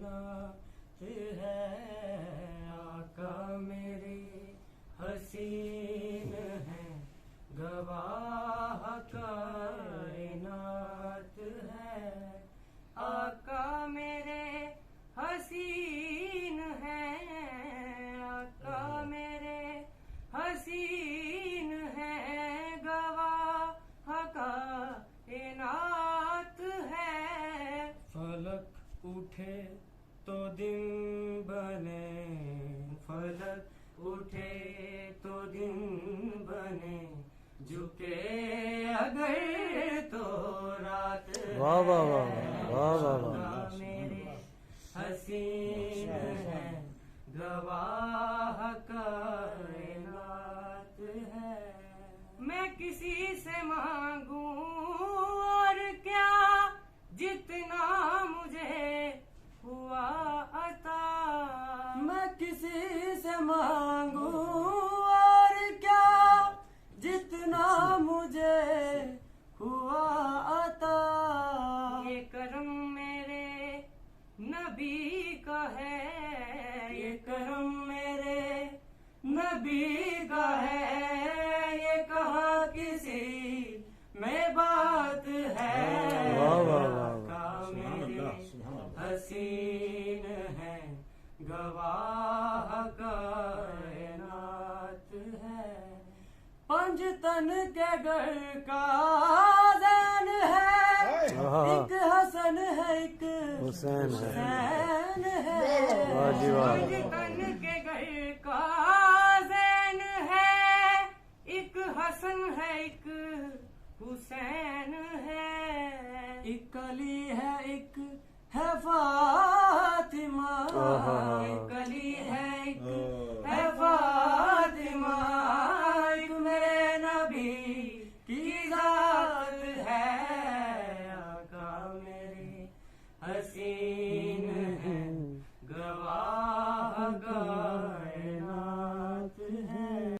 कायनात है। आका मेरे हसीन है, गवाह कायनात है। आका मेरे हसीन है, आका मेरे हसीन है, गवाह कायनात है। फलक उठे तो दिन बने, फलक उठे तो दिन बने, झुके अगर तो रात है। वाह वाह वाह वाह वाह वाह। मेरे हसीन है, गवाह कायनात है। मैं किसी से मांगू और क्या, जितना मुझे हुआ अता। मैं किसी से मांगू और क्या, जितना मुझे हुआ अता। ये करम मेरे नबी का है, ये करम मेरे नबी का है। ये कहाँ किसी में बात है। वाह वाह वाह। आका मेरे हसीन है, गवाह कायनात है। पंजतन के घर का ज़ैन है, एक हसन है एक हुसैन है। हुसैन है। वाह जी वाह। पंजतन के घर का ज़ैन है, एक हसन है एक हुसैन है। एक अली है एक है फातिमा, एक अली है एक है फातिमा। एक मेरे नबी की जात है। आका मेरे हसीन